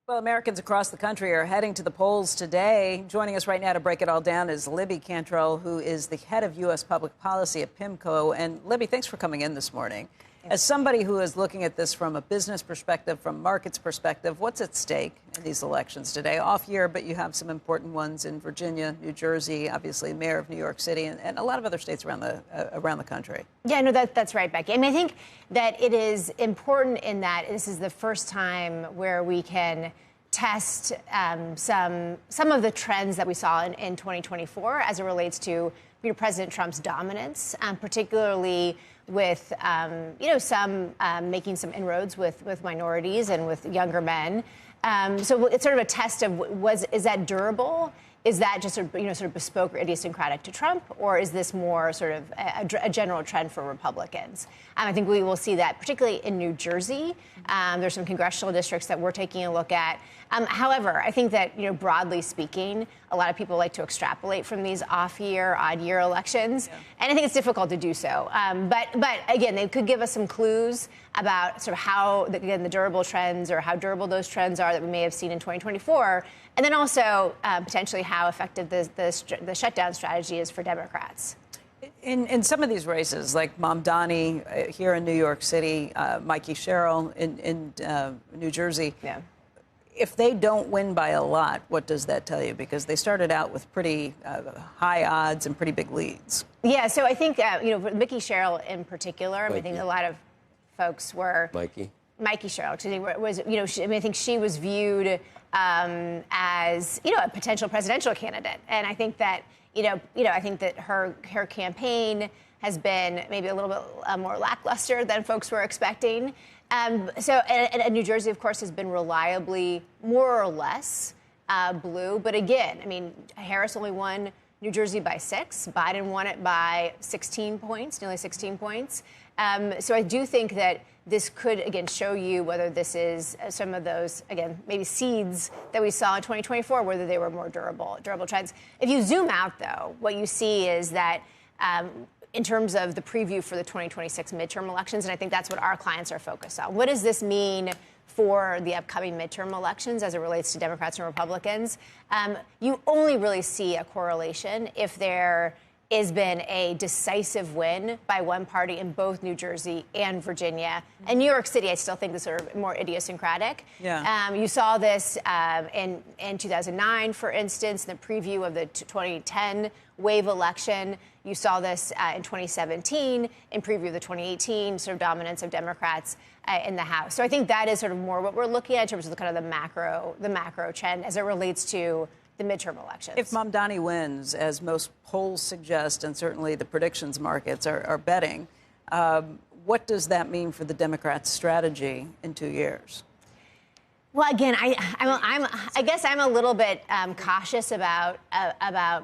Well, Americans across the country are heading to the polls today. Joining us right now to break it all down is Libby Cantrill, who is the head of U.S. public policy at PIMCO. And Libby, thanks for coming in this morning. As somebody who is looking at this from a business perspective, from markets perspective, what's at stake in these elections today? Off year, but you have some important ones in Virginia, New Jersey, obviously mayor of New York City, and a lot of other states around the country. Yeah, no, that's right, Becky. I mean, I think that it is important in that this is the first time where we can test some of the trends that we saw in 2024 as it relates to President Trump's dominance, particularly with some making some inroads with minorities and with younger men. So it's sort of a test of is that durable? Is that just sort of bespoke or idiosyncratic to Trump, or is this more sort of a general trend for Republicans? I think we will see that, particularly in New Jersey. There's some congressional districts that we're taking a look at. However, I think that broadly speaking, a lot of people like to extrapolate from these off-year, odd-year elections, and I think it's difficult to do so. But again, they could give us some clues about sort of how the durable trends or how durable those trends are that we may have seen in 2024. And then also potentially how effective the shutdown strategy is for Democrats. In some of these races, like Mamdani here in New York City, Mikey Sherrill in New Jersey, if they don't win by a lot, what does that tell you? Because they started out with pretty high odds and pretty big leads. Yeah, so I think, Mikey Sherrill in particular, I think a lot of folks were... Mikey Sherrill, was, I think she was viewed as, a potential presidential candidate. And I think that, I think that her campaign has been maybe a little bit more lackluster than folks were expecting. And New Jersey, of course, has been reliably more or less blue. But again, I mean, Harris only won New Jersey by 6. Biden won it by 16 points, nearly 16 points. So I do think that this could, again, show you whether this is some of those, again, maybe seeds that we saw in 2024, whether they were more durable trends. If you zoom out, though, what you see is that in terms of the preview for the 2026 midterm elections, and I think that's what our clients are focused on. What does this mean for the upcoming midterm elections as it relates to Democrats and Republicans? You only really see a correlation if there has been a decisive win by one party in both New Jersey and Virginia. And New York City, I still think is sort of more idiosyncratic. You saw this in 2009, for instance, in the preview of the 2010 wave election. You saw this in 2017 in preview of the 2018 sort of dominance of Democrats in the House. So I think that is sort of more what we're looking at in terms of the macro trend as it relates to the midterm elections. If Mamdani wins, as most polls suggest, and certainly the predictions markets are betting, what does that mean for the Democrats' strategy in 2 years? Well, again, I guess I'm a little bit cautious about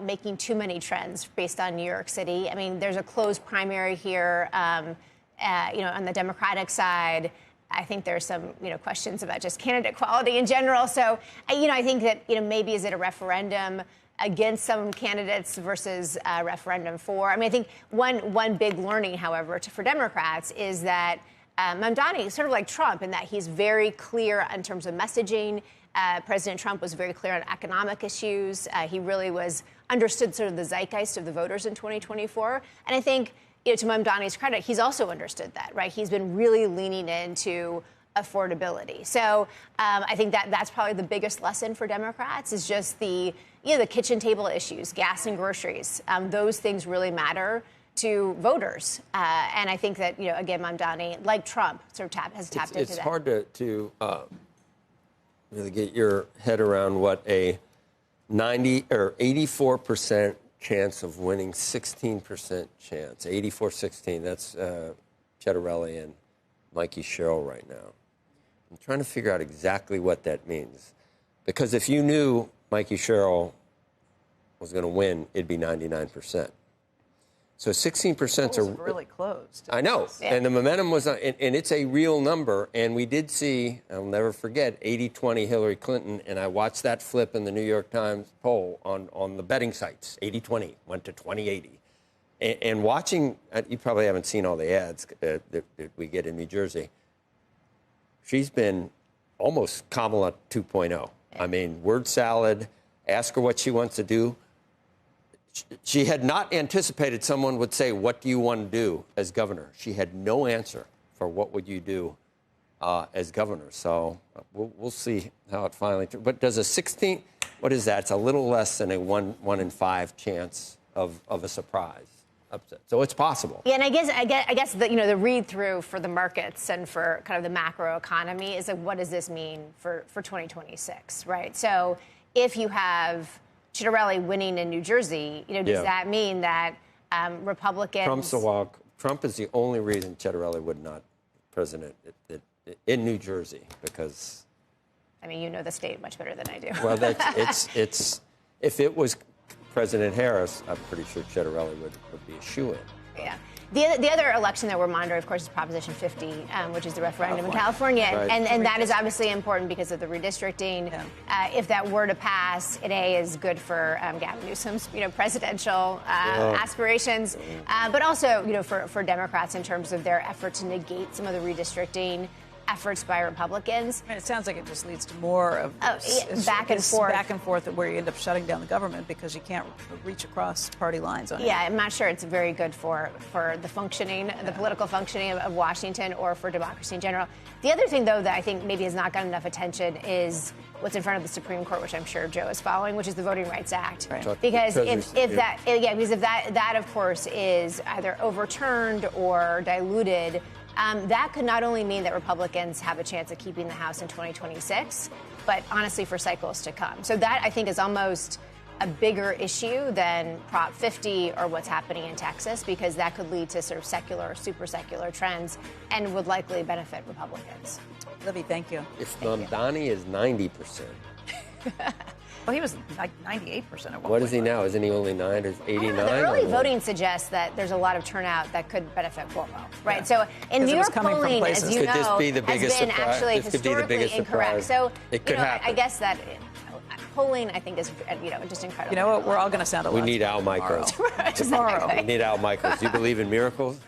making too many trends based on New York City. I mean, there's a closed primary here, on the Democratic side. I think there's some, questions about just candidate quality in general. So, I think that, maybe is it a referendum against some candidates versus a referendum for? I mean, I think one big learning, however, for Democrats is that Mamdani is sort of like Trump in that he's very clear in terms of messaging. President Trump was very clear on economic issues. He really understood sort of the zeitgeist of the voters in 2024. And I think, to Mamdani's credit, he's also understood that, right? He's been really leaning into affordability. So I think that's probably the biggest lesson for Democrats is just the kitchen table issues, gas and groceries. Those things really matter to voters. And I think that, again, Mamdani, like Trump, sort of has tapped into that. It's hard to really get your head around what a 90 or 84% chance of winning, 16% chance, 84-16. That's Cettarelli and Mikey Sherrill right now. I'm trying to figure out exactly what that means. Because if you knew Mikey Sherrill was going to win, it'd be 99%. So 16% are really close. I know. Yeah. And the momentum was, and it's a real number. And we did see, I'll never forget, 80-20 Hillary Clinton. And I watched that flip in the New York Times poll on the betting sites. 80-20 went to 20-80. And watching, you probably haven't seen all the ads that we get in New Jersey. She's been almost Kamala 2.0. I mean, word salad, ask her what she wants to do. She had not anticipated someone would say, what do you want to do as governor? She had no answer for what would you do as governor. So we'll see how it finally... But does a 16... What is that? It's a little less than a 1 in 5 chance of a surprise upset. So it's possible. Yeah, and I guess the, the read through for the markets and for kind of the macro economy is like, what does this mean for 2026, right? So if you have Ciattarelli winning in New Jersey, does that mean that Republicans... Trump is the only reason Ciattarelli would not president in New Jersey, because... I mean, you know the state much better than I do. Well, it's if it was President Harris, I'm pretty sure Ciattarelli would be a shoo-in. Yeah. The other election that we're monitoring, of course, is Proposition 50, which is the referendum in California. Right. And that is obviously important because of the redistricting. Yeah. If that were to pass, it is good for Gavin Newsom's presidential aspirations, but also for Democrats in terms of their effort to negate some of the redistricting efforts by Republicans. And it sounds like it just leads to more of back and forth, where you end up shutting down the government because you can't reach across party lines on it. Yeah, I'm not sure it's very good for the functioning, the political functioning of Washington or for democracy in general. The other thing, though, that I think maybe has not gotten enough attention is what's in front of the Supreme Court, which I'm sure Joe is following, which is the Voting Rights Act. Right. Because if that of course is either overturned or diluted, that could not only mean that Republicans have a chance of keeping the House in 2026, but honestly for cycles to come. So that, I think, is almost a bigger issue than Prop 50 or what's happening in Texas, because that could lead to sort of secular or super secular trends and would likely benefit Republicans. Libby, thank you. If Mamdani is 90%. Well, he was like 98% at one point. What is he now? Isn't he only 9 or 89? The early voting suggests that there's a lot of turnout that could benefit Cuomo, right? Yeah. So in New York, polling, as you know, has been actually historically incorrect. So it could happen. I guess that polling, I think, is just incredible. You know what? We're all going to sound a lot. We need Al Michaels tomorrow. We need Al Michaels. Do you believe in miracles?